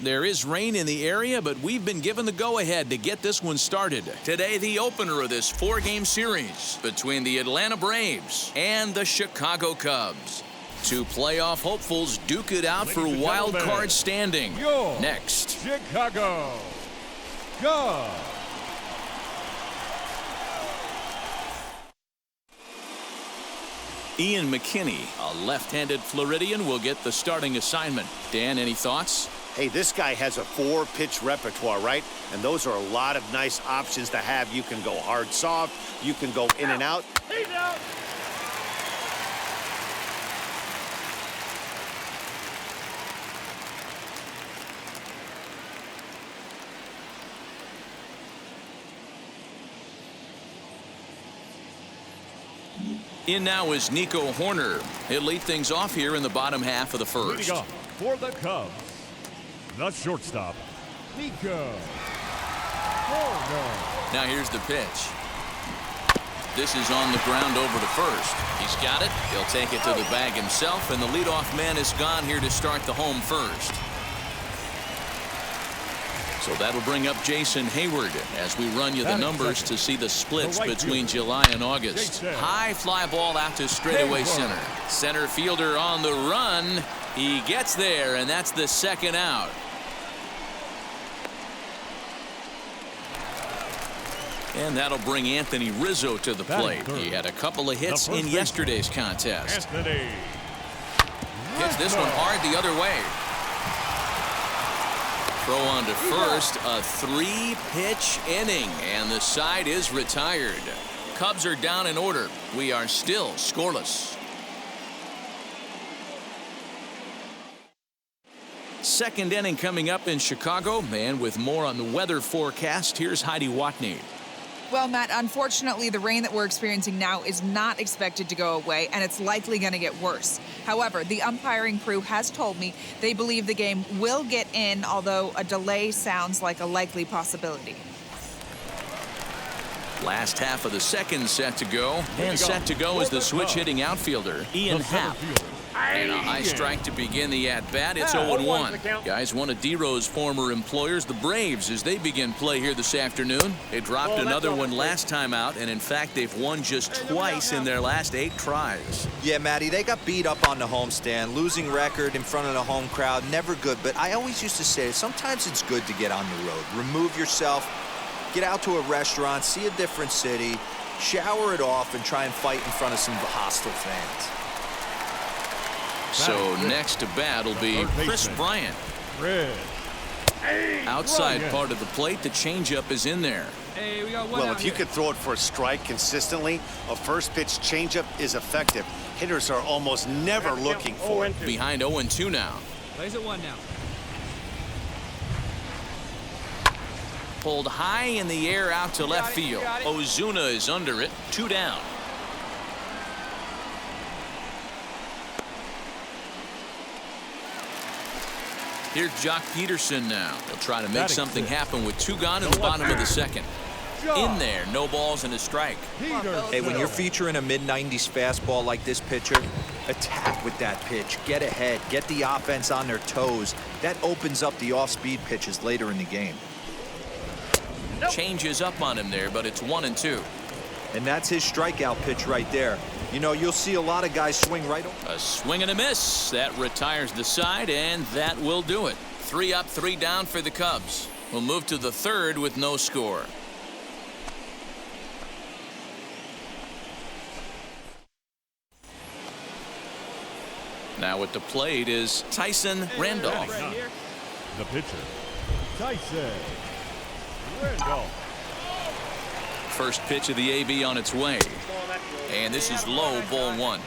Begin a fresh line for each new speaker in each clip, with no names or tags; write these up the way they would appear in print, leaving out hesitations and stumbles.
There is rain in the area, but we've been given the go-ahead to get this one started. Today, the opener of this 4-game series between the Atlanta Braves and the Chicago Cubs. Two playoff hopefuls duke it out for wild card standing. Next,
Chicago Cubs.
Ian McKinney, a left-handed Floridian, will get the starting assignment. Dan, any thoughts?
Hey, this guy has a 4-pitch repertoire, right? And those are a lot of nice options to have. You can go hard, soft. You can go in and out.
In now is Nico Horner. He'll lead things off here in the bottom half of the first.
Leading off for the Cubs, the shortstop, Nico Horner.
Now here's the pitch. This is on the ground over to first. He's got it. He'll take it to the bag himself, and the leadoff man is gone here to start the home first. So that'll bring up Jason Hayward as we run you the numbers to see the splits between July and August. High fly ball out to straightaway center. Center fielder on the run. He gets there, and that's the second out. And that'll bring Anthony Rizzo to the plate. He had a couple of hits in yesterday's contest. Hits this one hard the other way. Throw on to first, a 3-pitch inning, and the side is retired. Cubs are down in order. We are still scoreless. Second inning coming up in Chicago, and with more on the weather forecast, here's Heidi Watney.
Well, Matt, unfortunately, the rain that we're experiencing now is not expected to go away, and it's likely going to get worse. However, the umpiring crew has told me they believe the game will get in, although a delay sounds like a likely possibility.
Last half of the second set to go, and set to go is the switch-hitting outfielder, Ian Happ. And a high strike to begin the at-bat. It's 0-1. Guys, one of D-Row's former employers, the Braves, as they begin play here this afternoon. They dropped another one last time out, and in fact, they've won just twice in their last 8 tries.
Yeah, Matty, they got beat up on the homestand. Losing record in front of the home crowd, never good. But I always used to say, sometimes it's good to get on the road. Remove yourself, get out to a restaurant, see a different city, shower it off, and try and fight in front of some hostile fans.
So next to bat will be Chris Bryant. Outside part of the plate, the changeup is in there.
Well, if you could throw it for a strike consistently, a first pitch changeup is effective. Hitters are almost never looking for it.
Behind 0-2 now.
Plays at 1 now.
Pulled high in the air out to left field. Ozuna is under it. 2 down. Here's Jock Peterson now. He'll try to make something happen with 2 gone in the bottom of the second. In there, no balls and a strike.
Hey, when you're featuring a mid-90s fastball like this pitcher, attack with that pitch. Get ahead. Get the offense on their toes. That opens up the off-speed pitches later in the game.
Changes up on him there, but it's 1-2.
And that's his strikeout pitch right there. You know, you'll see a lot of guys swing right over.
A swing and a miss. That retires the side, and that will do it. 3 up, 3 down for the Cubs. We'll move to the third with no score. Now at the plate is Tyson Randolph.
The pitcher, Tyson Randolph.
First pitch of the AB on its way. And this is low, ball 1.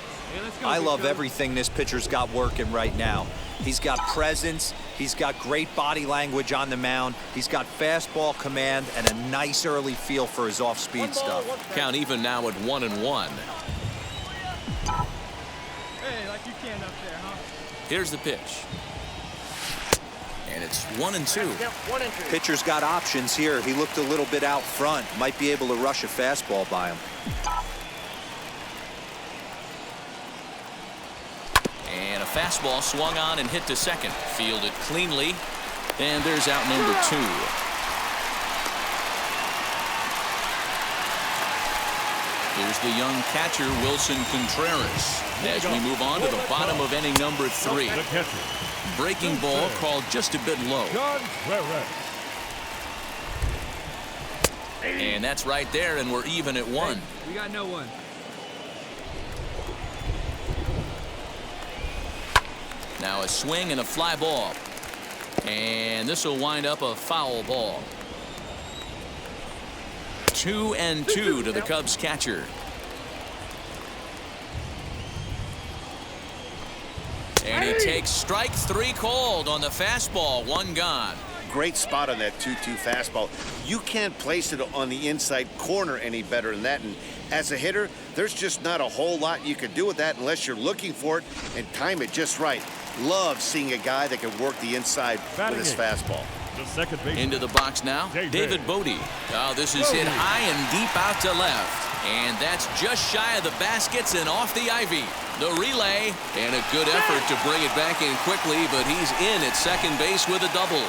I love everything this pitcher's got working right now. He's got presence. He's got great body language on the mound. He's got fastball command and a nice early feel for his off-speed stuff.
Count even now at 1-1.
Hey, like you can up there, huh?
Here's the pitch. And it's 1-2.
Pitcher's got options here. He looked a little bit out front. Might be able to rush a fastball by him.
And a fastball swung on and hit to second. Fielded cleanly. And there's out number 2. Here's the young catcher, Wilson Contreras, as we move on to the bottom of inning number 3.
The catcher,
Breaking ball called just a bit low.
Contreras.
And that's right there, and we're even at 1.
Hey, we got no one.
Now a swing and a fly ball. And this will wind up a foul ball. 2-2 to the Cubs catcher. And he takes strike 3 called on the fastball. 1 gone.
Great spot on that 2-2 fastball. You can't place it on the inside corner any better than that. And as a hitter, there's just not a whole lot you can do with that unless you're looking for it and time it just right. Love seeing a guy that can work the inside with his fastball.
The second base.
Into the box now, David Bodie. Oh, this is hit high and deep out to left. And that's just shy of the baskets and off the ivy. The relay, and a good effort to bring it back in quickly, but he's in at second base with a double.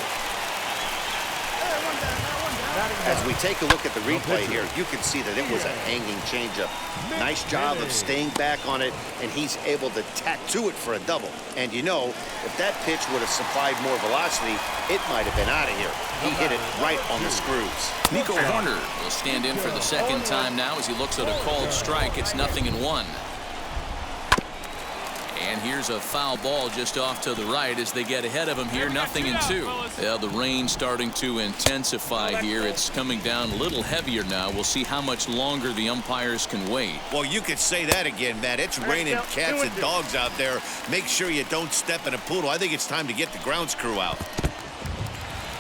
As we take a look at the replay here, you can see that it was a hanging changeup. Nice job of staying back on it, and he's able to tattoo it for a double. And you know, if that pitch would have supplied more velocity, it might have been out of here. He hit it right on the screws.
Nico Horner will stand in for the second time now as he looks at a called strike. It's 0-1. And here's a foul ball just off to the right as they get ahead of him here. 0-2. Yeah, the rain starting to intensify here. It's coming down a little heavier now. We'll see how much longer the umpires can wait.
Well, you could say that again, Matt. It's raining cats and dogs out there. Make sure you don't step in a poodle. I think it's time to get the grounds crew out.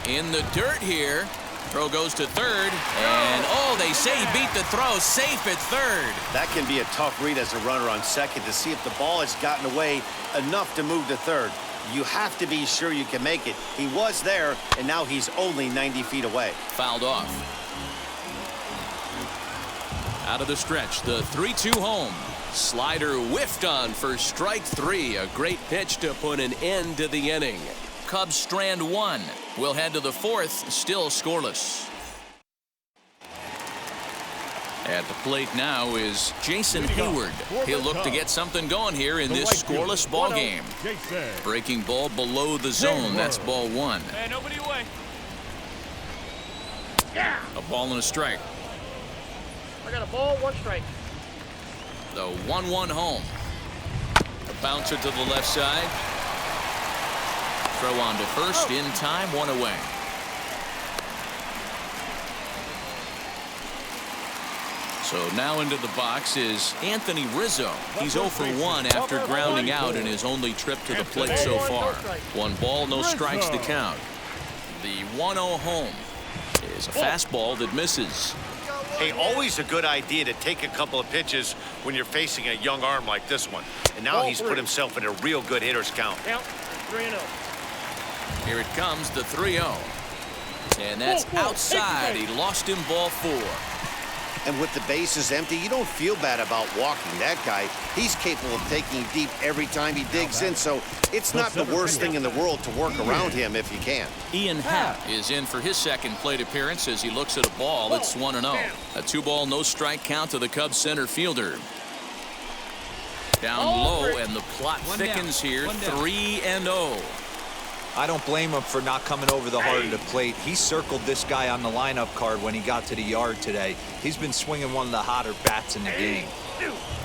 In the dirt here. Throw goes to third, and oh, they say he beat the throw, safe at third.
That can be a tough read as a runner on second to see if the ball has gotten away enough to move to third. You have to be sure you can make it. He was there, and now he's only 90 feet away.
Fouled off. Out of the stretch, the 3-2 home. Slider whiffed on for strike 3. A great pitch to put an end to the inning. Cubs strand 1. We'll head to the 4th, still scoreless. At the plate now is Jason Hayward. He'll look to get something going here in this scoreless ball game. Breaking ball below the zone. That's ball 1.
Hey, nobody away.
A ball and a strike.
I got a ball, 1 strike.
The 1-1 home. A bouncer to the left side. Throw on to first in time, 1 away. So now into the box is Anthony Rizzo. He's 0 for 1 after grounding out in his only trip to the plate so far. 1 ball, no strikes to count. The 1-0 home is a fastball that misses.
Hey, always a good idea to take a couple of pitches when you're facing a young arm like this one. And now he's put himself in a real good hitter's count.
Count 3-0.
Here it comes, the 3-0. And that's outside. He lost him ball 4.
And with the bases empty, you don't feel bad about walking that guy. He's capable of taking deep every time he digs in, so it's not the worst thing in the world to work around him if you can.
Ian Happ is in for his second plate appearance as he looks at a ball. It's 1-0. A 2-ball, no strike count to the Cubs center fielder. Down low, and the plot thickens here. 3-0.
I don't blame him for not coming over the heart of the plate. He circled this guy on the lineup card when he got to the yard today. He's been swinging one of the hotter bats in the game.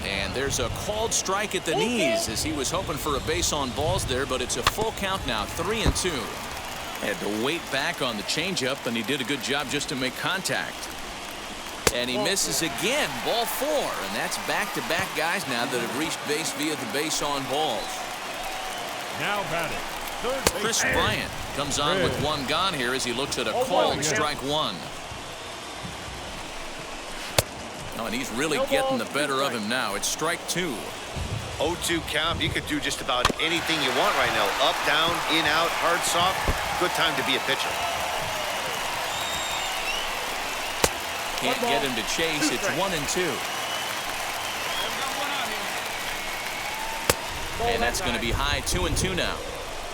And there's a called strike at the knees as he was hoping for a base on balls there, but it's a full count now, 3-2. Had to wait back on the changeup, and he did a good job just to make contact. And he misses again, ball 4, and that's back-to-back guys now that have reached base via the base on balls.
Now batting.
Chris Bryant comes on with 1 gone here as he looks at a called strike 1. Oh, and he's really getting the better of him now. It's strike 2.
0-2 count. You could do just about anything you want right now. Up, down, in, out, hard, soft. Good time to be a pitcher.
Can't get him to chase. It's 1-2. And that's going to be high, 2-2 now.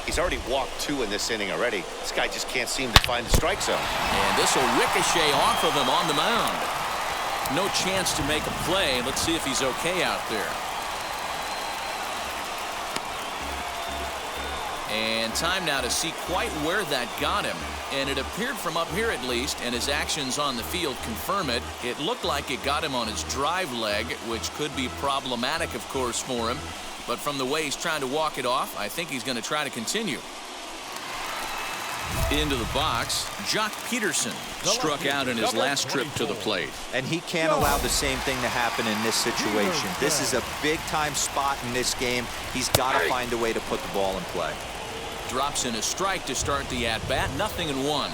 He's already walked 2 in this inning already. This guy just can't seem to find the strike zone.
And this will ricochet off of him on the mound. No chance to make a play. Let's see if he's okay out there. And time now to see quite where that got him. And it appeared from up here at least, and his actions on the field confirm it. It looked like it got him on his drive leg, which could be problematic, of course, for him. But from the way he's trying to walk it off, I think he's going to try to continue. Into the box, Jock Peterson struck out in his last trip to the plate.
And he can't allow the same thing to happen in this situation. This is a big-time spot in this game. He's got to find a way to put the ball in play.
Drops in a strike to start the at-bat. 0-1.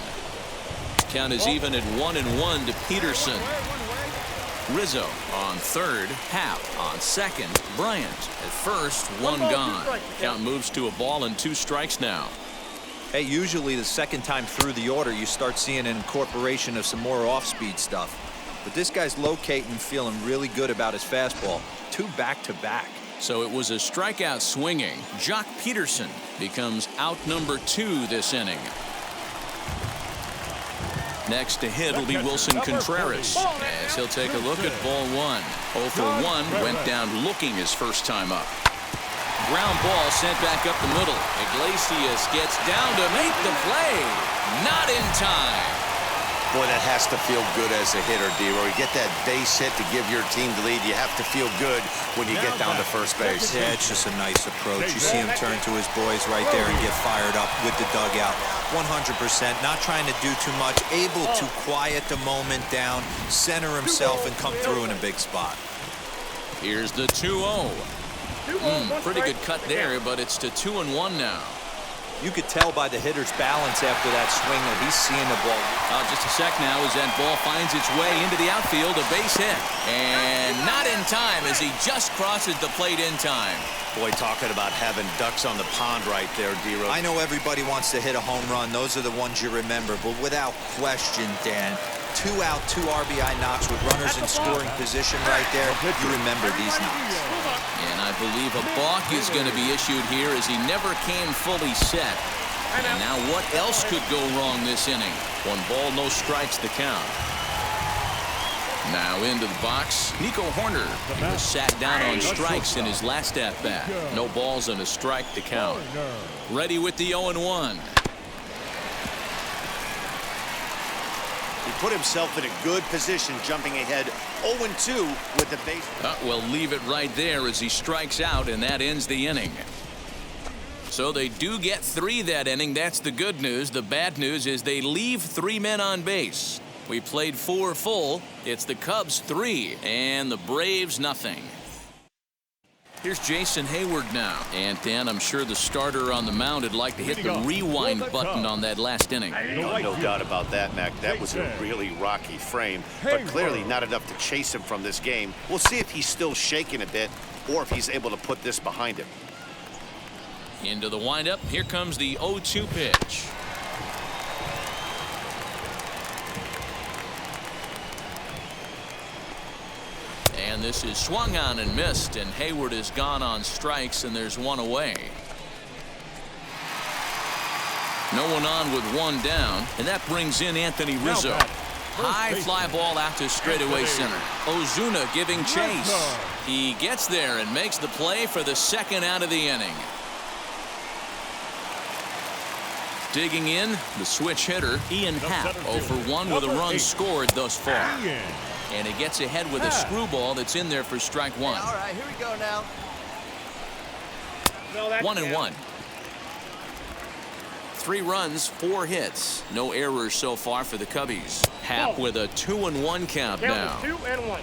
Count is even at 1-1 to Peterson. Rizzo on third, Happ on second, Bryant at first, 1 gone. Count moves to a ball and 2 strikes now.
Hey, usually the second time through the order, you start seeing an incorporation of some more off-speed stuff. But this guy's locating, feeling really good about his fastball. 2 back-to-back.
So it was a strikeout swinging. Jock Peterson becomes out number 2 this inning. Next to hit will be Wilson Contreras, as he'll take a look at ball 1. 0 for 1, went down looking his first time up. Ground ball sent back up the middle. Iglesias gets down to make the play. Not in time.
Boy, that has to feel good as a hitter, D-Roy. You get that base hit to give your team the lead. You have to feel good when you get down to first base.
Yeah, it's just a nice approach. You see him turn to his boys right there and get fired up with the dugout. 100%, not trying to do too much, able to quiet the moment down, center himself, and come through in a big spot.
Here's the 2-0. Pretty good cut there, but it's to 2-1 now.
You could tell by the hitter's balance after that swing that he's seeing the ball.
Just a sec now as that ball finds its way into the outfield, a base hit. And not in time as he just crosses the plate in time.
Boy, talking about having ducks on the pond right there, D-Roy.
I know everybody wants to hit a home run. Those are the ones you remember. But without question, Dan, 2 out, 2 RBI knocks with runners in scoring position right there. You remember these knocks.
And I believe a balk is going to be issued here as he never came fully set. And now what else could go wrong this inning? 1 ball, no strikes the count. Now into the box, Nico Horner. He was sat down on strikes in his last at-bat. No balls and a strike to count. Ready with the 0-1.
He put himself in a good position, jumping ahead 0-2 with the base.
We'll leave it right there as he strikes out, and that ends the inning. So they do get 3 that inning. That's the good news. The bad news is they leave 3 men on base. We played 4 full. It's the Cubs 3 and the Braves nothing. Here's Jason Hayward now. And Dan, I'm sure the starter on the mound would like to hit the rewind button on that last inning.
No doubt about that, Mac. That was a really rocky frame, but clearly not enough to chase him from this game. We'll see if he's still shaking a bit or if he's able to put this behind him.
Into the windup. Here comes the 0-2 pitch. And this is swung on and missed, and Hayward is gone on strikes, and there's 1 away. No one on with 1 down, and that brings in Anthony Rizzo. High fly ball out to straightaway center. Ozuna giving chase. He gets there and makes the play for the 2nd out of the inning. Digging in, the switch hitter, Ian Happ, 0 for 1 with a run scored thus far. And he gets ahead with a screwball that's in there for strike 1.
All right, here we go now.
1-1. 3 runs, 4 hits. No errors so far for the Cubbies. Happ with a 2-1 count now.
2-1.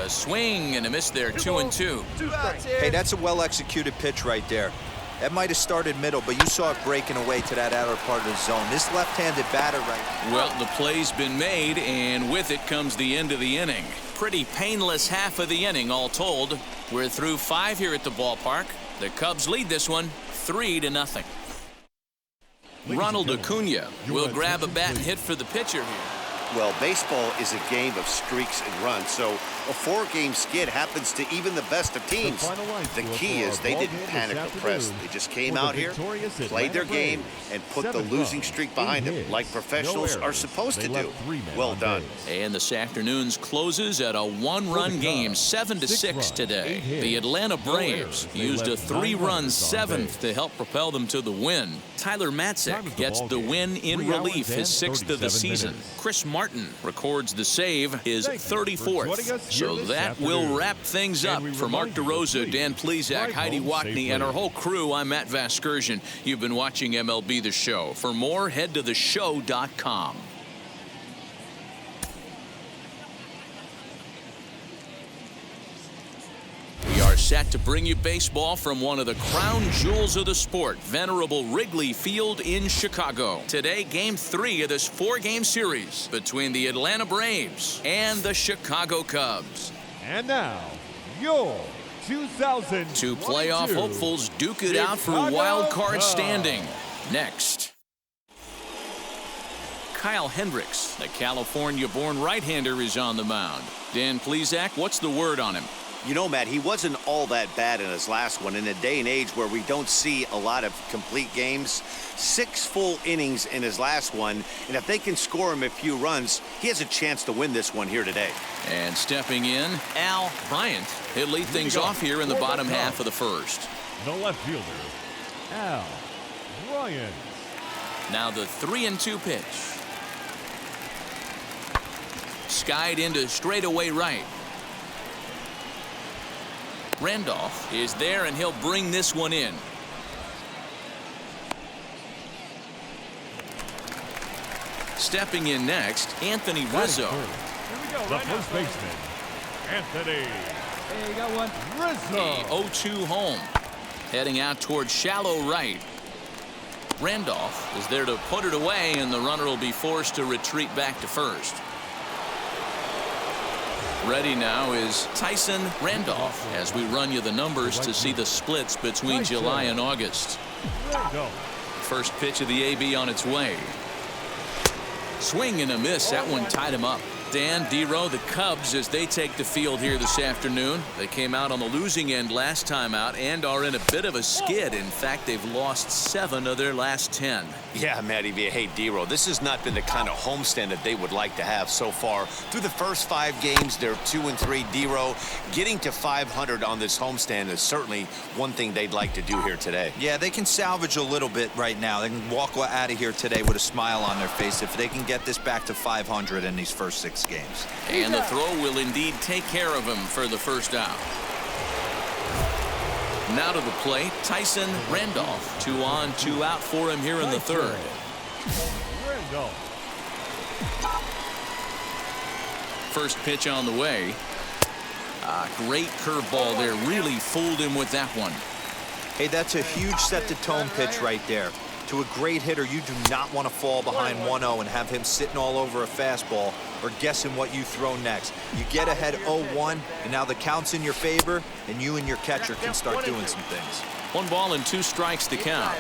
A swing and a miss there, 2-2.
Hey, that's a well-executed pitch right there. That might have started middle, but you saw it breaking away to that outer part of the zone. This left-handed batter right now.
Well, the play's been made, and with it comes the end of the inning. Pretty painless half of the inning, all told. We're through 5 here at the ballpark. The Cubs lead this one 3-0. Ronald Acuna will grab a bat and hit for the pitcher here.
Well, baseball is a game of streaks and runs, so a 4-game skid happens to even the best of teams. The key is they didn't panic or press. They just came out here, played their game, and put the losing streak behind them, like professionals are supposed to do. Well done.
And this afternoon's closes at a 1-run game, 7-6 today. The Atlanta Braves used a 3-run 7th to help propel them to the win. Tyler Matzek gets the win in relief, his 6th of the season. Chris Martin records the save, his 34th. So that will wrap things up. For Mark DeRosa, Dan Plesac, Heidi Watney, and our whole crew, I'm Matt Vasgersian. You've been watching MLB The Show. For more, head to theshow.com. We are set to bring you baseball from one of the crown jewels of the sport, venerable Wrigley Field in Chicago. Today, Game 3 of this 4-game series between the Atlanta Braves and the Chicago Cubs.
And now, your 2022
Two playoff hopefuls duke it out for wild card standing. Next. Kyle Hendricks, the California-born right-hander, is on the mound. Dan Plesac, what's the word on him?
You know, Matt, he wasn't all that bad in his last one. In a day and age where we don't see a lot of complete games, 6 full innings in his last one, and if they can score him a few runs, he has a chance to win this one here today.
And stepping in, Al Bryant. He'll lead things off here in the bottom half of the first.
The left fielder, Al Bryant.
Now the 3-2 pitch. Skied into straightaway right. Randolph is there, and he'll bring this one in. Stepping in next, Anthony Rizzo.
The first baseman, Anthony.
Hey, you got one.
Rizzo.
The 0-2 home. Heading out towards shallow right. Randolph is there to put it away, and the runner will be forced to retreat back to first. Ready now is Tyson Randolph as we run you the numbers to see the splits between July and August. First pitch of the AB on its way. Swing and a miss. That one tied him up. Dan, D-Row, the Cubs, as they take the field here this afternoon. They came out on the losing end last time out and are in a bit of a skid. In fact, they've lost 7 of their last 10.
Yeah, Matty V. Hey, D-Row, this has not been the kind of homestand that they would like to have so far. Through the first 5 games, they're 2-3. D-Row, getting to 500 on this homestand is certainly one thing they'd like to do here today.
Yeah, they can salvage a little bit right now. They can walk out of here today with a smile on their face if they can get this back to 500 in these first 6 games.
And the throw will indeed take care of him for the first out. Now to the plate, Tyson Randolph. 2 on, 2 out for him here in the third. First pitch on the way. Great curveball there. Really fooled him with that one.
Hey, that's a huge set-the-tone pitch right there. To a great hitter, you do not want to fall behind 1-0 and have him sitting all over a fastball or guessing what you throw next. You get ahead 0-1, and now the count's in your favor, and you and your catcher can start doing some things.
1 ball and 2 strikes to count.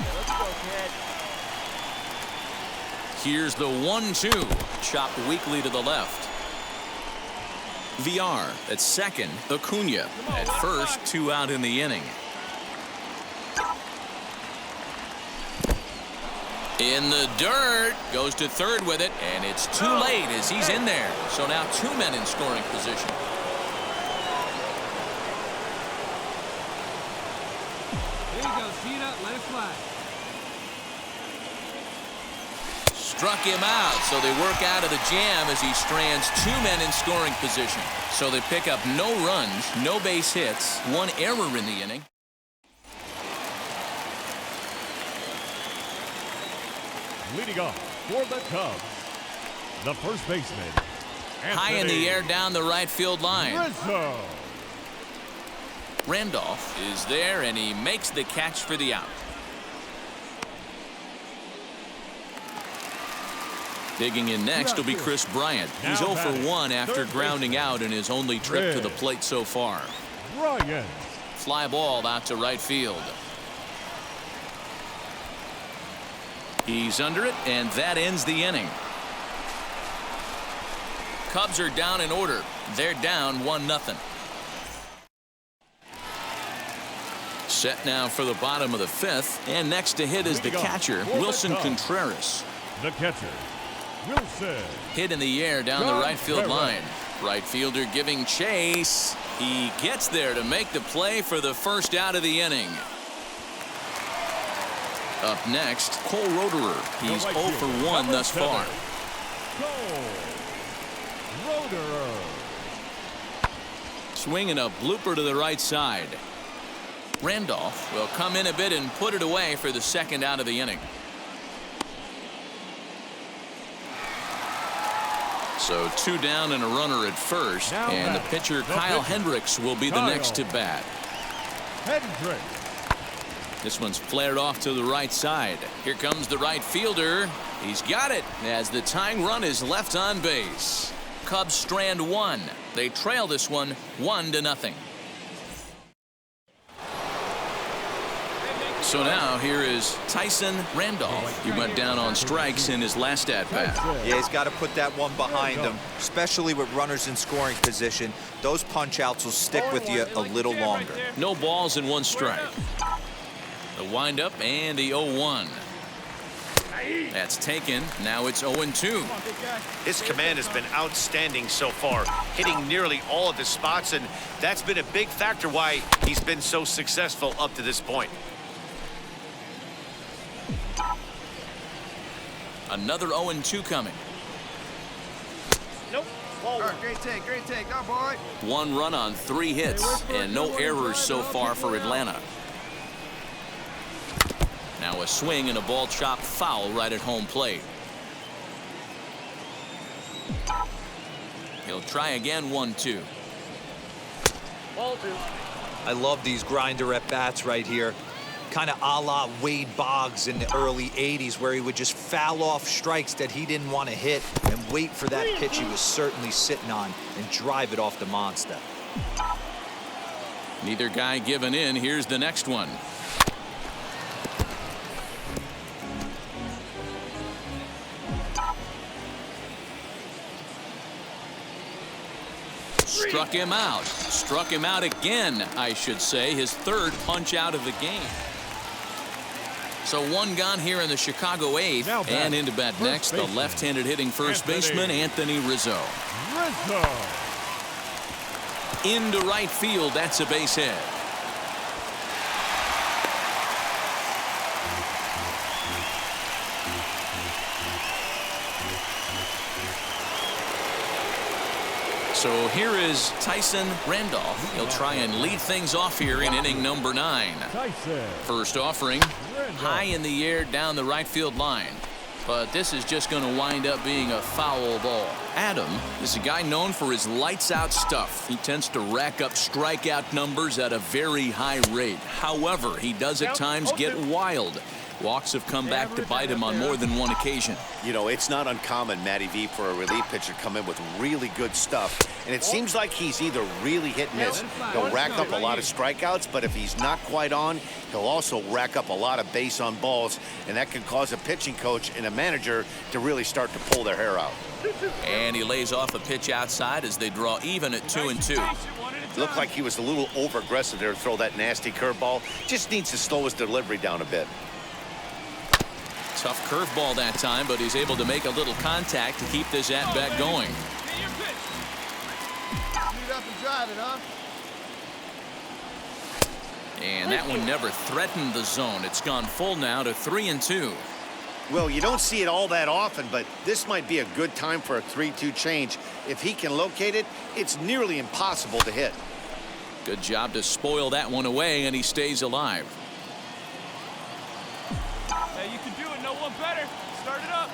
Here's the 1-2. Chopped weakly to the left. VR at second. Acuna at first. 2 out in the inning. In the dirt, goes to third with it, and it's too late as he's in there. So now 2 men in scoring position.
There you go, Cena, let it fly.
Struck him out, so they work out of the jam as he strands 2 men in scoring position. So they pick up no runs, no base hits, 1 error in the inning.
Leading off for the Cubs, the first baseman, Anthony
High in the air down the right field line.
Rizzo.
Randolph is there, and he makes the catch for the out. Digging in next will be Chris Bryant. He's 0 for 1 after grounding out in his only trip to the plate so far.
Bryant.
Fly ball out to right field. He's under it, and that ends the inning. Cubs are down in order. They're down 1-0. Set now for the bottom of the 5th, and next to hit is the catcher, Wilson Contreras.
The catcher, Wilson.
Hit in the air down the right field line. Right fielder giving chase. He gets there to make the play for the first out of the inning. Up next, Cole Roederer. He's 0 for 1 thus far.
Cole Roederer.
Swinging a blooper to the right side. Randolph will come in a bit and put it away for the second out of the inning. So 2 down and a runner at first, and the pitcher Kyle Hendricks will be the next to bat.
Hendricks.
This one's flared off to the right side. Here comes the right fielder. He's got it as the tying run is left on base. Cubs strand 1. They trail this one 1-0. So now here is Tyson Randolph. He went down on strikes in his last at-bat.
Yeah, he's got to put that one behind him, especially with runners in scoring position. Those punch-outs will stick with you a little longer.
No balls and 1 strike. The windup and the 0-1. That's taken. Now it's 0-2.
His command has been outstanding so far, hitting nearly all of his spots, and that's been a big factor why he's been so successful up to this point.
Another 0-2 coming.
Nope.
All right, great take, go boy.
1 run on 3 hits and no errors so far for Atlanta. Now a swing and a ball chopped foul right at home plate. He'll try again. 1-2.
Ball 2.
I love these grinder at bats right here. Kind of a la Wade Boggs in the early 80s, where he would just foul off strikes that he didn't want to hit and wait for that pitch he was certainly sitting on and drive it off the monster.
Neither guy giving in. Here's the next one. Struck him out. Struck him out again, I should say. His 3rd punch out of the game. So 1 gone here in the Chicago 8th. And into bat next, the left-handed hitting first baseman, Anthony Rizzo. Into right field. That's a base hit. So here is Tyson Randolph. He'll try and lead things off here in inning number 9. First offering, high in the air down the right field line. But this is just going to wind up being a foul ball. Adam is a guy known for his lights-out stuff. He tends to rack up strikeout numbers at a very high rate. However, he does at times get wild. Walks have come back to bite him on more than 1 occasion.
You know, it's not uncommon, Matty V, for a relief pitcher to come in with really good stuff. And it seems like he's either really hit and miss. He'll rack up a lot of strikeouts, but if he's not quite on, he'll also rack up a lot of base on balls. And that can cause a pitching coach and a manager to really start to pull their hair out.
And he lays off a pitch outside as they draw even at 2-2.
Looked like he was a little over-aggressive there to throw that nasty curveball. Just needs to slow his delivery down a bit.
Tough curveball that time, but he's able to make a little contact to keep this at-bat going. And that one never threatened the zone. It's gone full now to 3-2.
Well, you don't see it all that often, but this might be a good time for a 3-2 change. If he can locate it, it's nearly impossible to hit.
Good job to spoil that one away, and he stays alive.
Hey, you can do it. No one better. Start it up.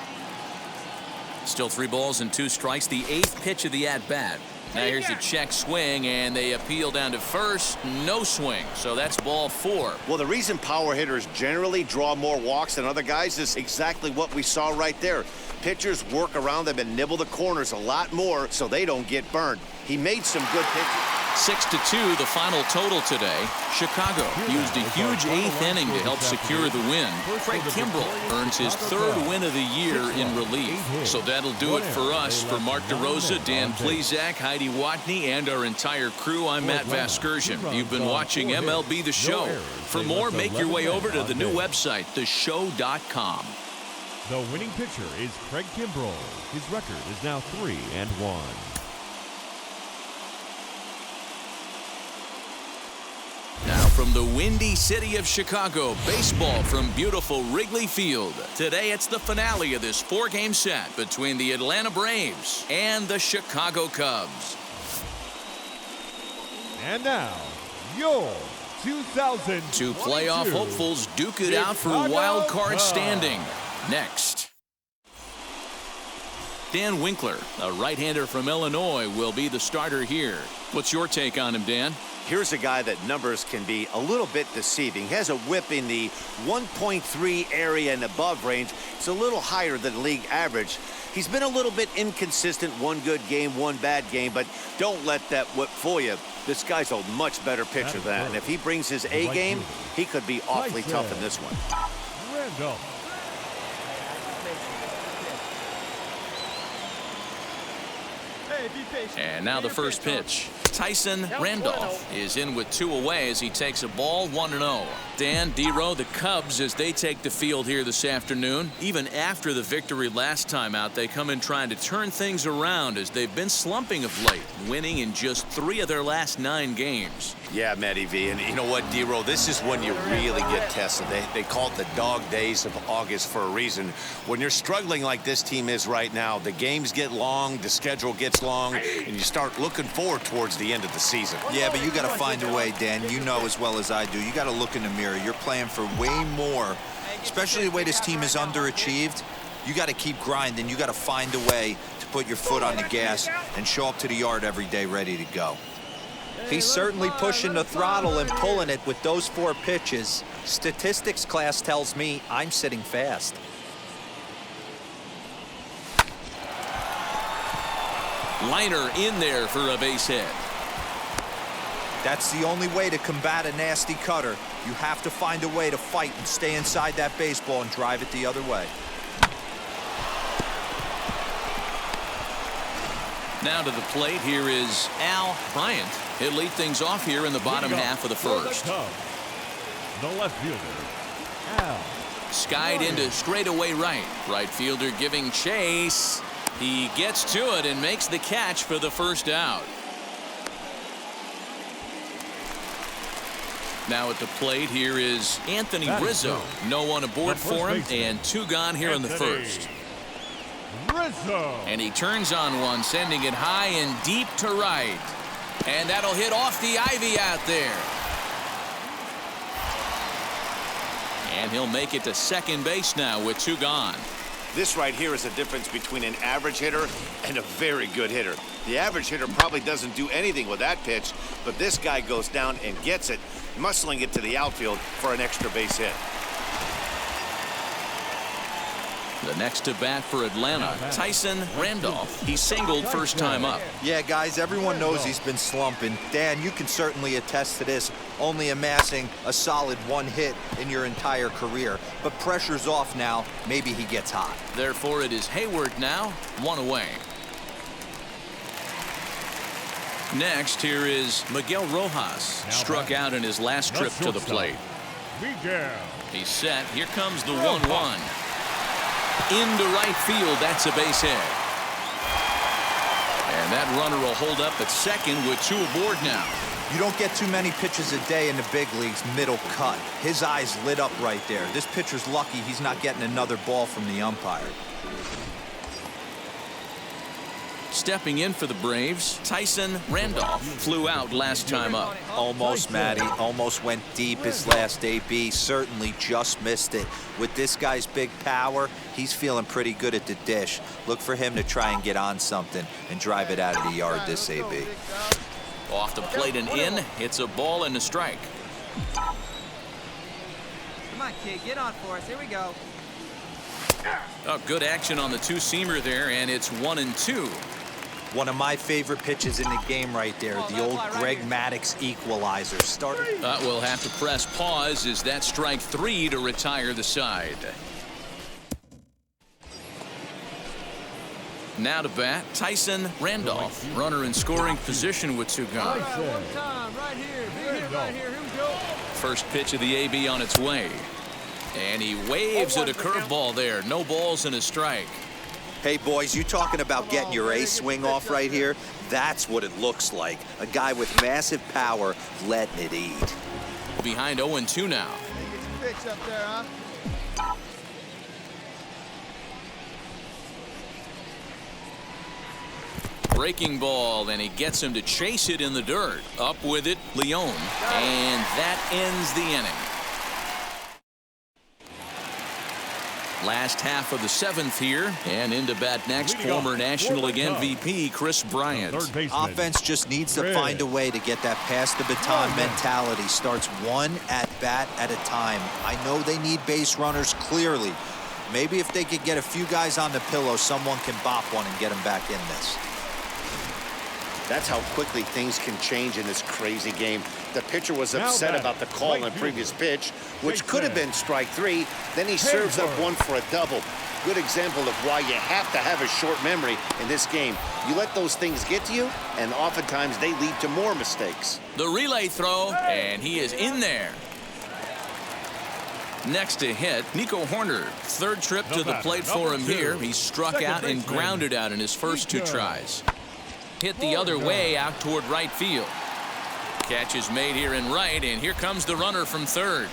Still 3 balls and 2 strikes. The 8th pitch of the at-bat. Now here's a check swing, and they appeal down to first. No swing, so that's ball 4.
Well, the reason power hitters generally draw more walks than other guys is exactly what we saw right there. Pitchers work around them and nibble the corners a lot more so they don't get burned. He made some good pitches.
6-2, the final total today. Chicago used a huge 8th inning to help secure the win. Craig Kimbrell earns his 3rd win of the year in relief. So that'll do it for us. For Mark DeRosa, Dan Plezak, Heidi Watney, and our entire crew, I'm Matt Vasgersian. You've been watching MLB The Show. For more, make your way over to the new website, theshow.com.
The winning pitcher is Craig Kimbrell. His record is now 3-1.
Now from the windy city of Chicago, baseball from beautiful Wrigley Field. Today it's the finale of this 4-game set between the Atlanta Braves and the Chicago Cubs.
And now, your 2022
Two playoff hopefuls duke it out for wild card standing. Next. Dan Winkler, a right-hander from Illinois, will be the starter here. What's your take on him, Dan?
Here's a guy that numbers can be a little bit deceiving. He has a whip in the 1.3 area and above range. It's a little higher than league average. He's been a little bit inconsistent. One good game, one bad game, but don't let that whip fool you. This guy's a much better pitcher than that. And if he brings his A game, he could be awfully tough in this one.
Randall.
And now the first pitch. Tyson Randolph is in with 2 away as he takes a ball 1-0. Dan, D-Row, the Cubs, as they take the field here this afternoon. Even after the victory last time out, they come in trying to turn things around as they've been slumping of late, winning in just 3 of their last 9 games.
Yeah, Matty V, and you know what, D-Row, this is when you really get tested. They call it the dog days of August for a reason. When you're struggling like this team is right now, the games get long, the schedule gets long, and you start looking forward towards the end of the season.
Yeah, but you got to find a way, Dan. You know as well as I do. You got to look in the mirror. You're playing for way more, especially the way this team is underachieved. You got to keep grinding. You got to find a way to put your foot on the gas and show up to the yard every day ready to go. He's certainly pushing the throttle and pulling it with those 4 pitches. Statistics class tells me I'm sitting fast.
Liner in there for a base hit.
That's the only way to combat a nasty cutter. You have to find a way to fight and stay inside that baseball and drive it the other way.
Now to the plate, here is Al Bryant. He'll lead things off here in the bottom half of the first.
The left fielder, Al.
Skied into straightaway right. Right fielder giving chase. He gets to it and makes the catch for the first out. Now at the plate, here is Anthony Rizzo. No one aboard for him, and 2 gone here in the first.
Rizzo.
And he turns on one, sending it high and deep to right. And that'll hit off the ivy out there. And he'll make it to second base now with 2 gone.
This right here is a difference between an average hitter and a very good hitter. The average hitter probably doesn't do anything with that pitch, but this guy goes down and gets it, muscling it to the outfield for an extra base hit.
The next to bat for Atlanta, Tyson Randolph. He singled first time up.
Yeah, guys, everyone knows he's been slumping. Dan, you can certainly attest to this, only amassing a solid 1 hit in your entire career. But pressure's off now. Maybe he gets hot.
Therefore, it is Hayward now, 1 away. Next, here is Miguel Rojas. Struck out in his last trip to the plate. He's set. Here comes the 1-1. Into right field, that's a base hit. And that runner will hold up at second with 2 aboard now.
You don't get too many pitches a day in the big leagues middle cut. His eyes lit up right there. This pitcher's lucky he's not getting another ball from the umpire.
Stepping in for the Braves, Tyson Randolph flew out last time up.
Almost, Matty. Almost went deep his last AB. Certainly just missed it. With this guy's big power, he's feeling pretty good at the dish. Look for him to try and get on something and drive it out of the yard this AB.
Off the plate and in. It's a ball and a strike.
Come on, kid. Get on for us. Here we go.
Oh, good action on the 2-seamer there, and it's 1-2.
One of my favorite pitches in the game right there, the old Greg Maddux equalizer.
We'll have to press pause as that strike 3 to retire the side. Now to bat, Tyson Randolph. Runner in scoring position with 2 gone.
Right here. Big hit right here. Here we go.
First pitch of the AB on its way. And he waves at a curveball there. No balls and a strike.
Hey, boys, you talking about getting your ace swing off right here? That's what it looks like. A guy with massive power letting it eat.
Behind 0-2 now.
Pitch up there, huh?
Breaking ball, and he gets him to chase it in the dirt. Up with it, Leon. And that ends the inning. Last half of the 7th here, and into bat next, former National League MVP Chris Bryant.
Offense just needs to find a way to get that pass the baton mentality. Starts one at bat at a time. I know they need base runners clearly. Maybe if they could get a few guys on the pillow, someone can bop one and get them back in this.
That's how quickly things can change in this crazy game. The pitcher was upset about the call on the previous pitch, which could have been strike 3. Then he serves up one for a double. Good example of why you have to have a short memory in this game. You let those things get to you, and oftentimes they lead to more mistakes.
The relay throw, and he is in there. Next to hit, Nico Horner. 3rd trip to the plate for him here. He struck out and grounded out in his first 2 tries. Hit the other way out toward right field. Catch is made here in right, and here comes the runner from 3rd.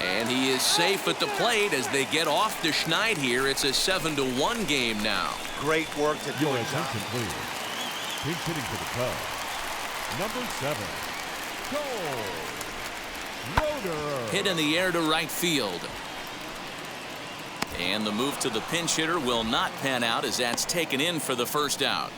And he is safe at the plate as they get off the Schneid here. It's a 7-1 game now.
Great work to do it.
Completed. Pinch hitting for the Cubs. Number 7, Cole Roeder.
Hit in the air to right field. And the move to the pinch hitter will not pan out as that's taken in for the first out.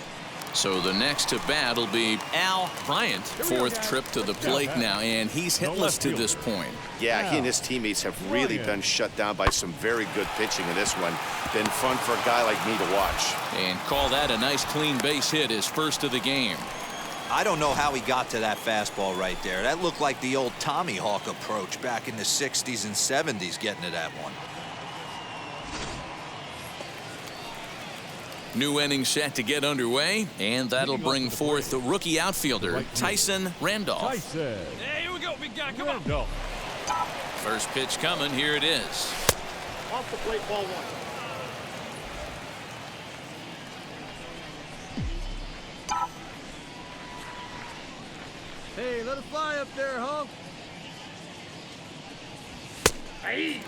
So the next to bat will be Al Bryant. 4th trip to the plate now, and he's hitless to this point.
Yeah, he and his teammates have really been shut down by some very good pitching in this one. Been fun for a guy like me to watch.
And call that a nice clean base hit, his first of the game.
I don't know how he got to that fastball right there. That looked like the old Tommy Hawk approach back in the 60s and 70s getting to that one.
New inning set to get underway, and that'll bring forth the rookie outfielder, Tyson Randolph.
Tyson.
Hey, here we go, big guy. Come on.
First pitch coming. Here it is.
Off the plate, ball 1.
Hey, let it fly up there, Hunk.
Hey.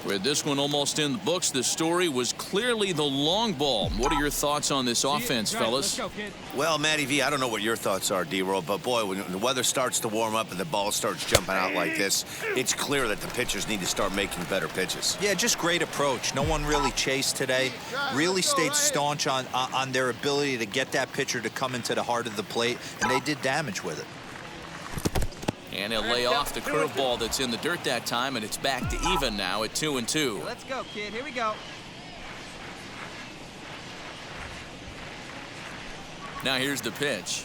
With this one almost in the books, the story was clearly the long ball. What are your thoughts on this offense, fellas?
Let's go, kid.
Well, Matty V, I don't know what your thoughts are, D-Roll, but boy, when the weather starts to warm up and the ball starts jumping out like this, it's clear that the pitchers need to start making better pitches.
Yeah, just great approach. No one really chased today. Really stayed staunch on their ability to get that pitcher to come into the heart of the plate, and they did damage with it.
And he'll lay off the curveball that's in the dirt that time, and it's back to even now at 2-2.
Let's go, kid. Here we go.
Now here's the pitch.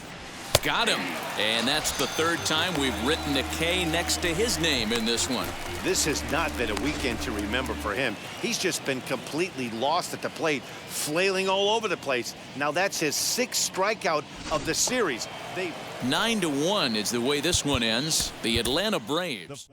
Got him. And that's the 3rd time we've written a K next to his name in this one.
This has not been a weekend to remember for him. He's just been completely lost at the plate, flailing all over the place. Now that's his 6th strikeout of the series.
9-1 is the way this one ends. The Atlanta Braves.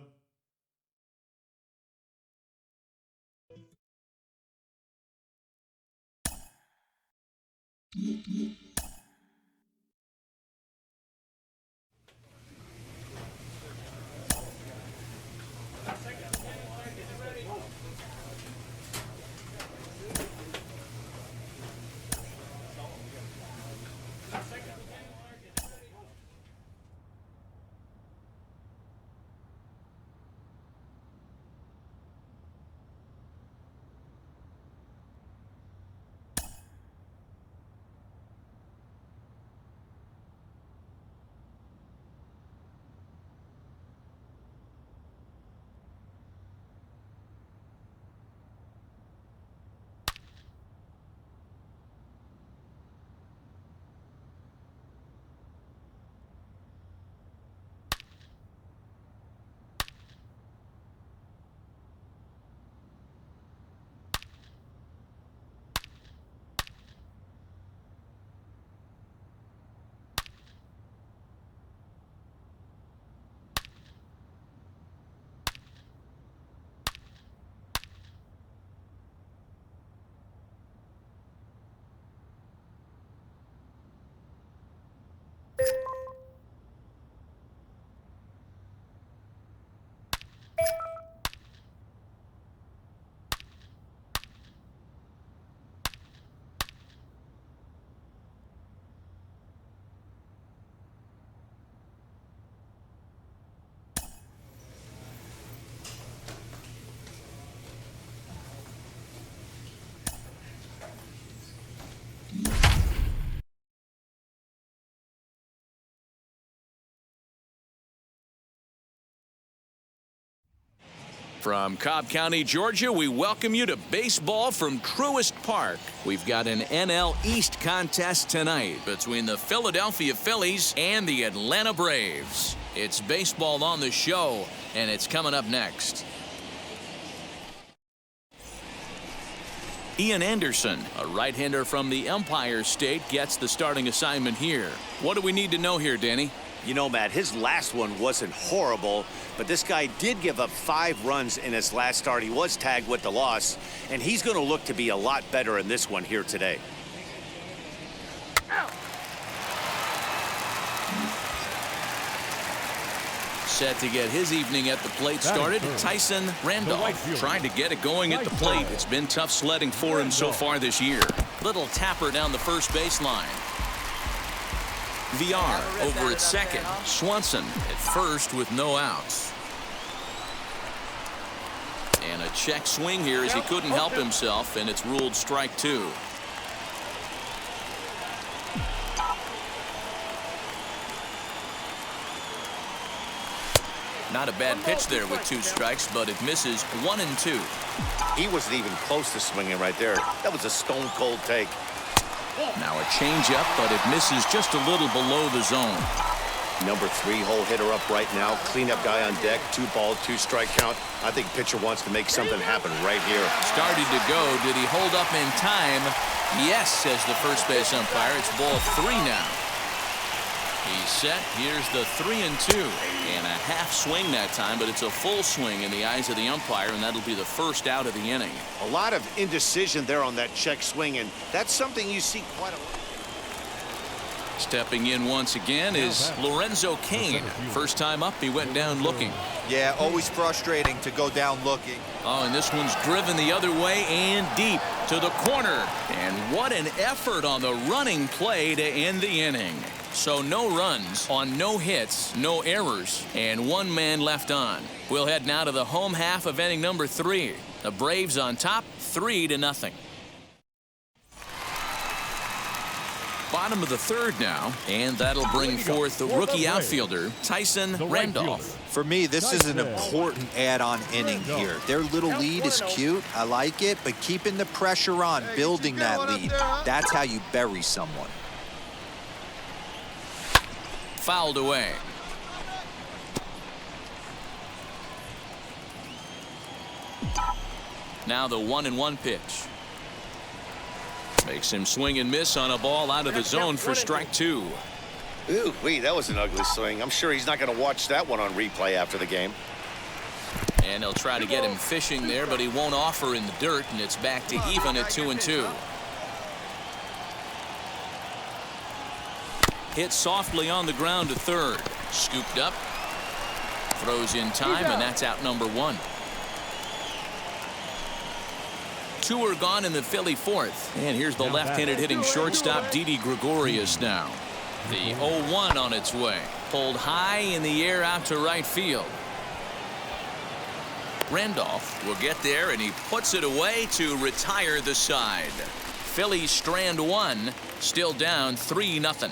From Cobb County, Georgia, we welcome you to baseball from Truist Park. We've got an NL East contest tonight between the Philadelphia Phillies and the Atlanta Braves. It's baseball on the show, and it's coming up next. Ian Anderson, a right-hander from the Empire State, gets the starting assignment here. What do we need to know here, Danny?
You know, Matt, his last one wasn't horrible, but this guy did give up 5 runs in his last start. He was tagged with the loss, and he's going to look to be a lot better in this one here today.
Set to get his evening at the plate started, Tyson Randolph trying to get it going at the plate. It's been tough sledding for him so far this year. Little tapper down the first baseline. VR over at second. Swanson at first with no outs. And a check swing here as he couldn't help himself, and it's ruled strike 2. Not a bad pitch there with 2 strikes, but it misses 1 and 2.
He wasn't even close to swinging right there. That was a stone-cold take.
Now a changeup, but it misses just a little below the zone.
Number 3 hole hitter up right now. Cleanup guy on deck. 2-ball, 2-strike count. I think pitcher wants to make something happen right here.
Started to go. Did he hold up in time? Yes, says the first base umpire. It's ball 3 now. He's set. Here's the 3-2. And a half swing that time, but it's a full swing in the eyes of the umpire, and that'll be the first out of the inning.
A lot of indecision there on that check swing, and that's something you see quite a lot.
Stepping in once again is Lorenzo Cain. First time up, he went down looking.
Yeah, always frustrating to go down looking.
Oh, and this one's driven the other way and deep to the corner. And what an effort on the running play to end the inning. So no runs on no hits, no errors, and 1 man left on. We'll head now to the home half of inning number 3. The Braves on top, 3-0. Bottom of the 3rd now, and that'll bring forth the rookie outfielder, Tyson Randolph.
For me, this is an important add-on inning here. Their little lead is cute. I like it, but keeping the pressure on, building that lead, that's how you bury someone.
Fouled away. Now the 1-1 pitch. Makes him swing and miss on a ball out of the zone for strike 2.
Ooh, wee, that was an ugly swing. I'm sure he's not going to watch that one on replay after the game.
And he'll try to get him fishing there, but he won't offer in the dirt, and it's back to even at 2-2. Hit softly on the ground to third. Scooped up. Throws in time, and that's out number 1. 2 are gone in the Philly 4th. And here's the left-handed hitting shortstop, Didi Gregorius now. The 0-1 on its way. Pulled high in the air out to right field. Randolph will get there, and he puts it away to retire the side. Phillies strand 1, still down 3-0.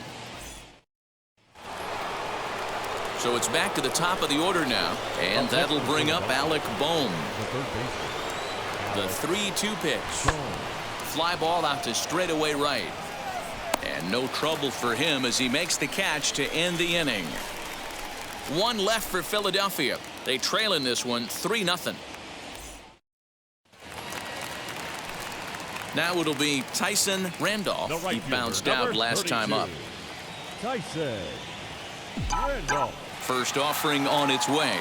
So it's back to the top of the order now, and that'll bring up Alec Bohm. The 3-2 pitch. Fly ball out to straightaway right. And no trouble for him as he makes the catch to end the inning. 1 left for Philadelphia. They trail in this one 3-0. Now it'll be Tyson Randolph. He bounced out last time up.
Tyson Randolph.
First offering on its way.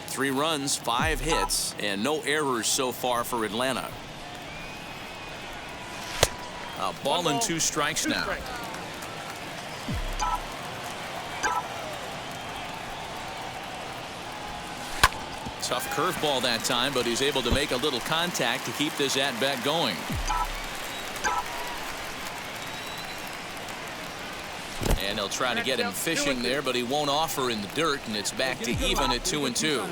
Three runs, 5 hits, and no errors so far for Atlanta. A ball and 2 strikes now. Tough curveball that time, but he's able to make a little contact to keep this at-bat going. And they'll try to get him fishing there, but he won't offer in the dirt, and it's back to even at 2-2.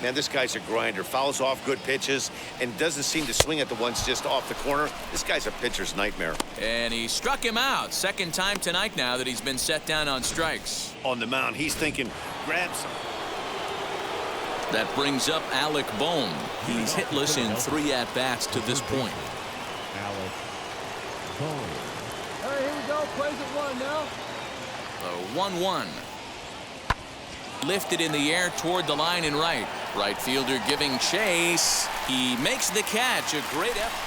Man, this guy's a grinder. Fouls off good pitches and doesn't seem to swing at the ones just off the corner. This guy's a pitcher's nightmare.
And he struck him out. Second time tonight now that he's been set down on strikes.
On the mound, he's thinking, grab some.
That brings up Alec Bohm. He's hitless in 3 at-bats to this point.
Alec Bohm.
All right, here we go. Plays at 1 now.
The 1-1. Lifted in the air toward the line and right. Right fielder giving chase. He makes the catch. A great effort.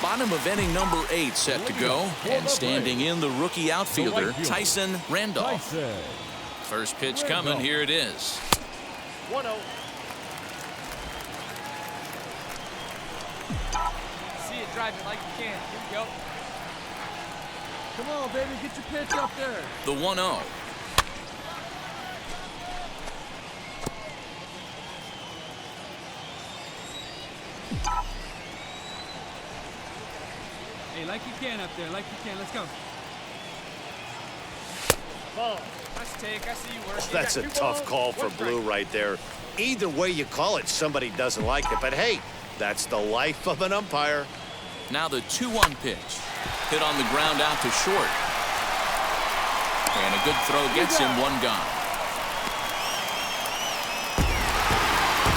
Bottom of inning number 8 set to go. And standing in the rookie outfielder, Tyson Randolph. First pitch coming. Here it is.
1-0.
See it, drive it like you can. Here we go.
Come on, baby. Get your pitch up there.
The 1-0.
Hey, like you can up there, like you can. Let's go.
Ball.
Nice take. I see you working.
That's a tough call for Blue right there. Either way you call it, somebody doesn't like it. But hey, that's the life of an umpire.
Now the 2-1 pitch. Hit on the ground out to short. And a good throw gets him 1 gone.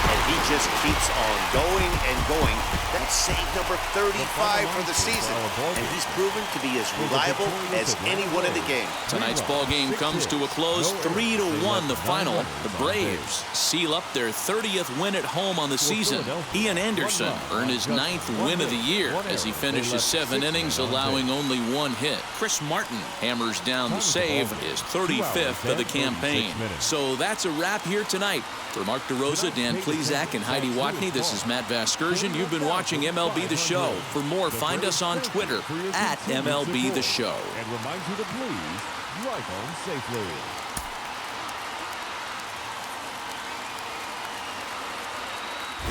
And he just keeps on going and going. That's save number 35 for the season. And he's proven to be as reliable as anyone in the game.
Tonight's ball game comes to a close. 3-1 the final. The Braves seal up their 30th win at home on the season. Ian Anderson earned his 9th win of the year as he finishes 7 innings, allowing only 1 hit. Chris Martin hammers down the save, his 35th of the campaign. So that's a wrap here tonight. For Mark DeRosa, Dan Plesac, and Heidi Watney, this is Matt Vasgersian. You've been watching MLB The Show. For more, find us on Twitter at MLB The Show.
And remind you to please drive home safely.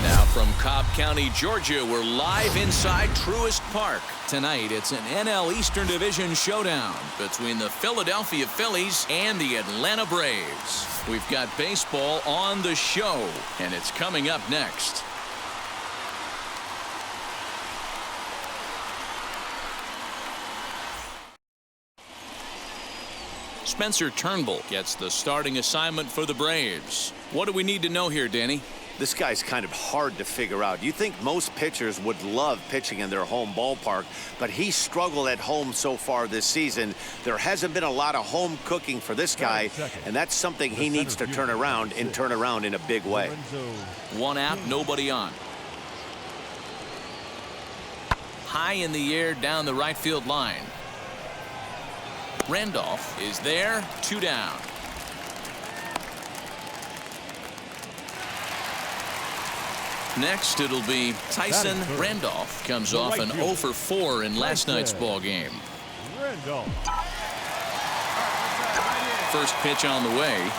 Now from Cobb County, Georgia, we're live inside Truist Park. Tonight, it's an NL Eastern Division showdown between the Philadelphia Phillies and the Atlanta Braves. We've got baseball on the show, and it's coming up next. Spencer Turnbull gets the starting assignment for the Braves. What do we need to know here, Danny?
This guy's kind of hard to figure out. You think most pitchers would love pitching in their home ballpark, but he struggled at home so far this season. There hasn't been a lot of home cooking for this guy, and that's something he needs to turn around in a big way.
1 out, nobody on. High in the air down the right field line. Randolph is there, 2 down. Next, it'll be Tyson Randolph. Comes off an 0 for 4 in last night's ball game.
Randolph.
First pitch on the way.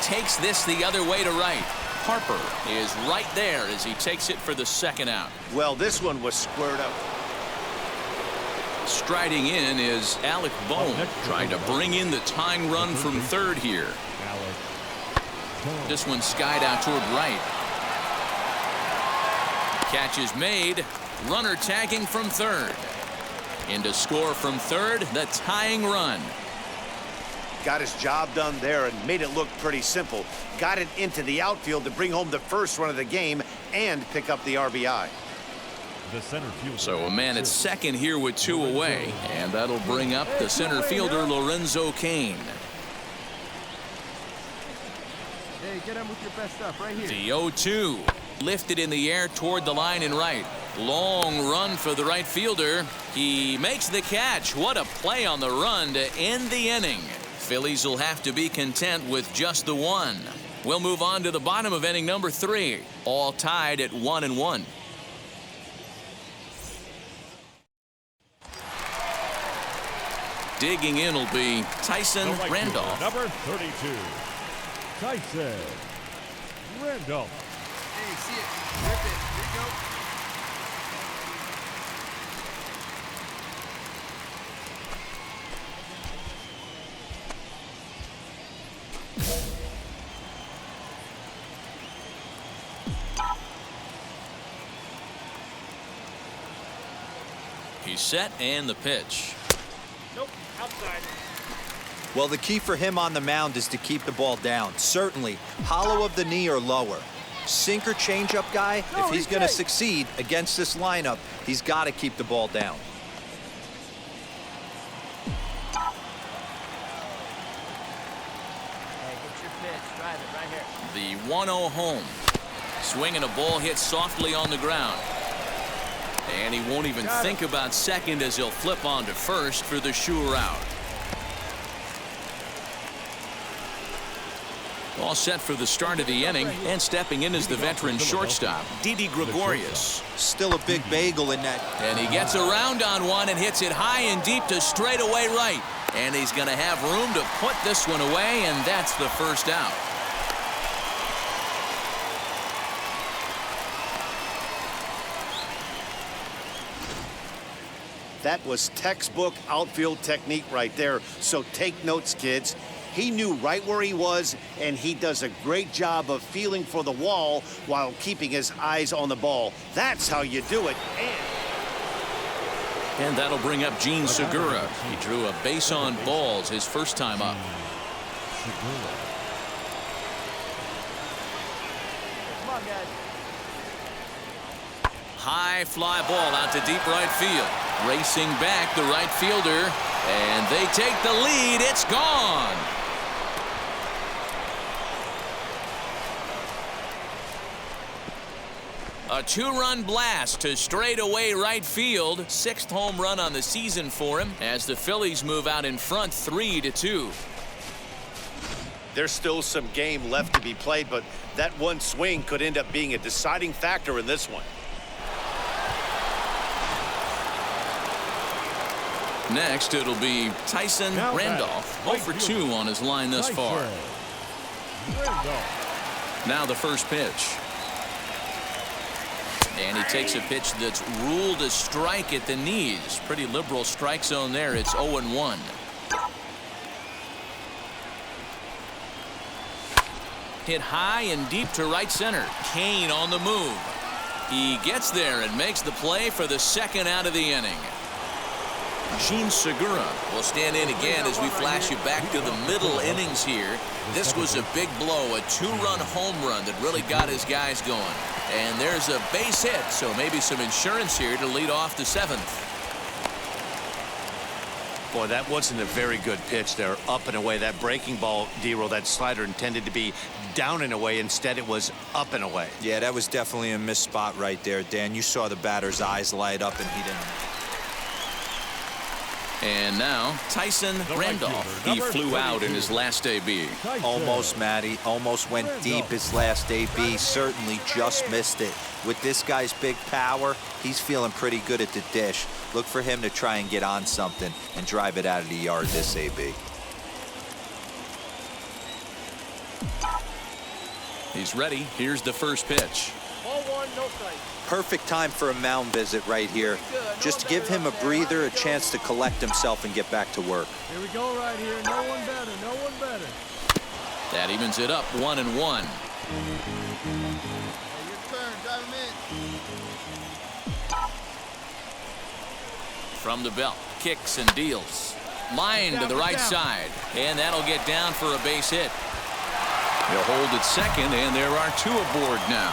Takes this the other way to right. Harper is right there as he takes it for the 2nd out.
Well, this one was squared up.
Striding in is Alec Bohm, trying to bring in the tying run from 3rd here. This one skied out toward right. Catch is made. Runner tagging from 3rd. In to score from 3rd, the tying run.
Got his job done there and made it look pretty simple. Got it into the outfield to bring home the first run of the game and pick up the RBI.
The center fielder.
So a man at 2nd here with 2 away. And that'll bring up the center fielder, Lorenzo Cain.
Hey, get him with your best stuff right here.
The 0-2. Lifted in the air toward the line and right. Long run for the right fielder. He makes the catch. What a play on the run to end the inning. Phillies will have to be content with just the 1. We'll move on to the bottom of inning number 3. All tied at 1-1. Digging in will be Tyson Randolph.
Number 32. Tyson Randolph.
Hey, see it. Rip it. Here you
He's set and the pitch.
Nope, outside.
Well, the key for him on the mound is to keep the ball down. Certainly, hollow of the knee or lower. Sinker changeup guy, if he's going to succeed against this lineup, he's got to keep the ball down.
Hey, get your pitch. Drive it right here.
The 1-0 home. Swinging a ball hit softly on the ground. And he won't even think about second as he'll flip on to first for the sure out. All set for the start of the inning, and stepping in is the veteran shortstop, Didi Gregorius.
Still a big bagel in that.
And he gets around on one and hits it high and deep to straightaway right. And he's going to have room to put this one away, and that's the first out.
That was textbook outfield technique right there. So take notes, kids. He knew right where he was, and he does a great job of feeling for the wall while keeping his eyes on the ball. That's how you do it.
And that'll bring up Gene Segura. He drew a base on balls his first time up.
Come on, guys.
High fly ball out to deep right field. Racing back the right fielder, and they take the lead. It's gone. A two-run blast to straightaway right field. 6th home run on the season for him as the Phillies move out in front 3-2.
There's still some game left to be played, but that one swing could end up being a deciding factor in this one.
Next, it'll be Tyson Randolph, 0 for 2 on his line thus far. Now the first pitch. And he takes a pitch that's ruled a strike at the knees. Pretty liberal strike zone there. It's 0-1. Hit high and deep to right center. Kane on the move. He gets there and makes the play for the second out of the inning. Gene Segura will stand in again as we flash you back to the middle innings here. This was a big blow, a 2-run home run that really got his guys going. And there's a base hit, so maybe some insurance here to lead off the 7th.
Boy, that wasn't a very good pitch there, up and away. That breaking ball, D-Roll, that slider intended to be down and away. Instead, it was up and away.
Yeah, that was definitely a missed spot right there, Dan. You saw the batter's eyes light up, and he didn't.
And now, Tyson Randolph. He flew out in his last AB.
Almost, Matty. Almost went deep his last AB. Certainly just missed it. With this guy's big power, he's feeling pretty good at the dish. Look for him to try and get on something and drive it out of the yard this AB.
He's ready. Here's the first pitch.
Ball one, no strike.
Perfect time for a mound visit right here. Just to give him a breather, a chance to collect himself and get back to work.
Here we go right here. No one better. No one better.
That evens it up 1-1.
Your turn. Drive him in.
From the belt, kicks and deals. Line to the right side, and that'll get down for a base hit. He'll hold at second, and there are 2 aboard now.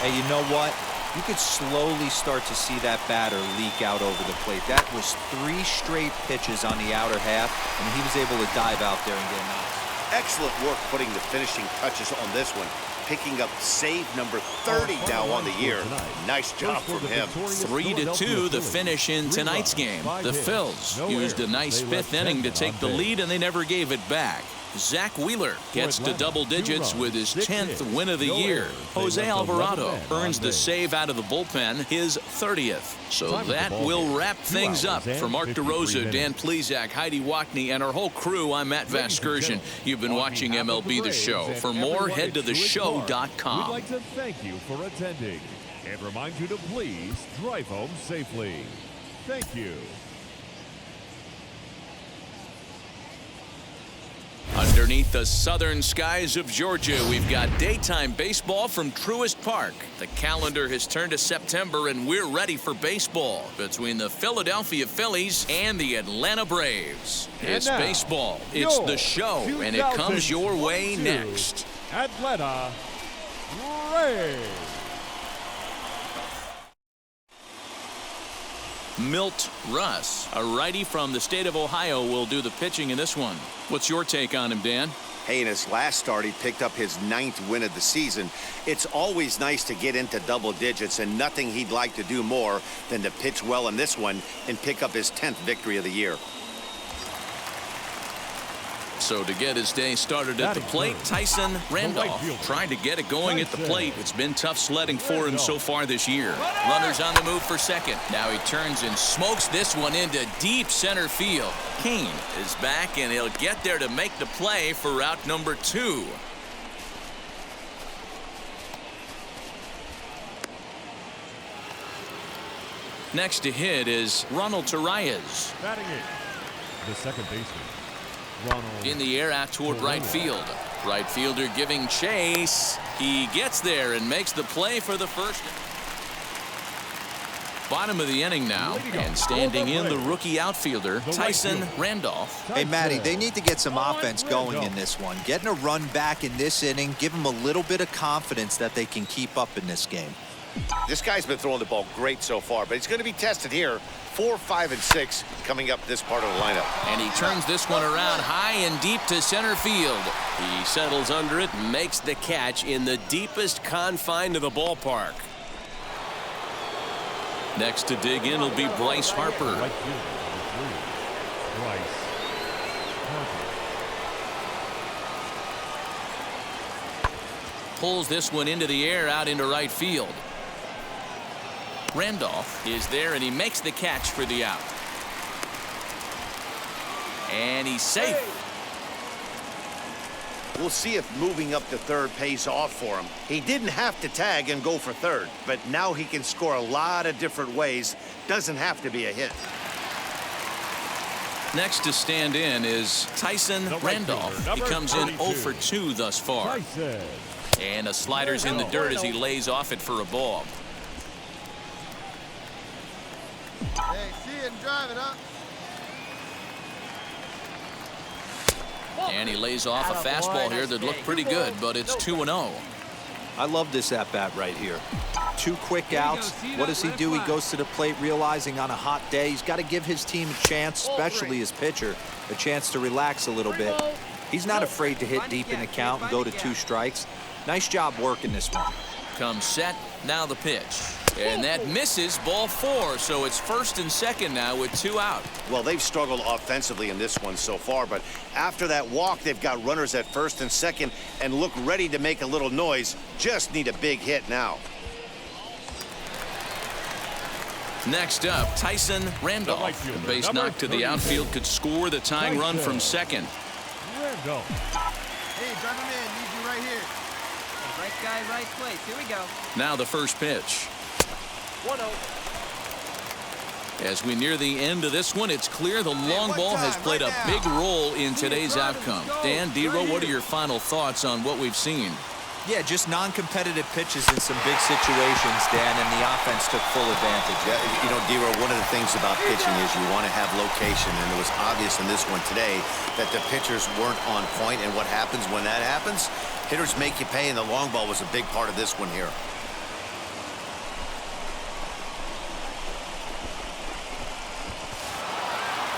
Hey, you know what? You could slowly start to see that batter leak out over the plate. That was 3 straight pitches on the outer half, and he was able to dive out there and get an out.
Excellent work putting the finishing touches on this one. Picking up save number 30 now on the year. Nice job from him.
3-2 the finish in tonight's game. The Phils used a nice 5th inning to take the lead, and they never gave it back. Zach Wheeler gets to double digits with his 10th win of the year. Jose Alvarado earns the save out of the bullpen, his 30th. So that will wrap things up. For Mark DeRosa, Dan Plezak, Heidi Watney, and our whole crew, I'm Matt Vasgersian. You've been watching MLB The Show. For more, head to theshow.com.
We'd like to thank you for attending and remind you to please drive home safely. Thank you.
Underneath the southern skies of Georgia, we've got daytime baseball from Truist Park. The calendar has turned to September, and we're ready for baseball between the Philadelphia Phillies and the Atlanta Braves. It's
now,
baseball. It's the show, and it comes your way
2022
next.
Atlanta Braves.
Milt Russ, a righty from the state of Ohio, will do the pitching in this one. What's your take on him, Dan?
Hey, in his last start, he picked up his 9th win of the season. It's always nice to get into double digits, and nothing he'd like to do more than to pitch well in this one and pick up his 10th victory of the year.
So to get his day started at the plate, Tyson Randolph tried to get it going at the plate. It's been tough sledding for him so far this year. Runners on the move for second. Now he turns and smokes this one into deep center field. Kane is back, and he'll get there to make the play for route number 2. Next to hit is Ronald Torreyes.
Batting it, the second baseman, Ronald.
In the air out toward right field. Right fielder giving chase. He gets there and makes the play for the first. Bottom of the inning now, and standing in the rookie outfielder, Tyson Randolph.
Hey, Matty, they need to get some offense going in this one. Getting a run back in this inning, give them a little bit of confidence that they can keep up in this game.
This guy's been throwing the ball great so far, but he's going to be tested here. 4, 5, and 6 coming up this part of the lineup.
And he turns this one around high and deep to center field. He settles under it and makes the catch in the deepest confine of the ballpark. Next to dig in will be Bryce Harper.
Right field, number 3, Bryce Harper.
Pulls this one into the air out into right field. Randolph is there, and he makes the catch for the out. And he's safe.
We'll see if moving up to third pays off for him. He didn't have to tag and go for third, but now he can score a lot of different ways. Doesn't have to be a hit.
Next to stand in is Tyson Randolph. He comes in 0 for 2 thus far.
Tyson.
And a slider's in the dirt as he lays off it for a ball.
Hey, see it and drive it, huh?
And he lays off a fastball here that looked pretty good, but it's 2-0.
I love this at-bat right here. 2 quick outs. What does he do? He goes to the plate realizing on a hot day he's got to give his team a chance, especially his pitcher, a chance to relax a little bit. He's not afraid to hit deep in the count and go to 2 strikes. Nice job working this one.
Comes set, now the pitch. And that misses, ball 4, so it's first and second now with 2 out.
Well, they've struggled offensively in this one so far, but after that walk, they've got runners at first and second and look ready to make a little noise. Just need a big hit now.
Next up, Tyson Randolph. The base knock to the outfield could score the tying run from second.
Randolph.
Hey, drive him in. Need you right here.
Right guy, right place. Here we go.
Now the first pitch.
1-0.
As we near the end of this one, it's clear the long ball has played a big role in today's outcome. Dan, D-Row, what are your final thoughts on what we've seen?
Yeah, just non-competitive pitches in some big situations, Dan, and the offense took full advantage.
Yeah, you know, D-Row, one of the things about pitching is you want to have location, and it was obvious in this one today that the pitchers weren't on point, and what happens when that happens? Hitters make you pay, and the long ball was a big part of this one here.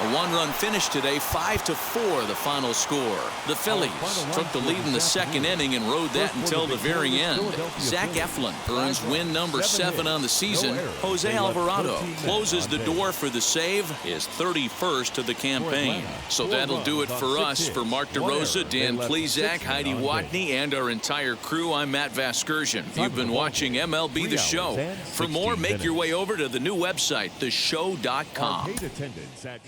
A one-run finish today, 5-4, the final score. The Phillies took the lead in the second inning and rode that until the very end. Zach Eflin earns win number 7 on the season. Jose Alvarado closes the door for the save, his 31st of the campaign. So that'll do it for us. For Mark DeRosa, Dan Plezak, Heidi Watney, and our entire crew, I'm Matt Vasgersian. You've been watching MLB The Show. For more, make your way over to the new website, theshow.com.
Arcade attendance at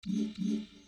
Mm-hmm.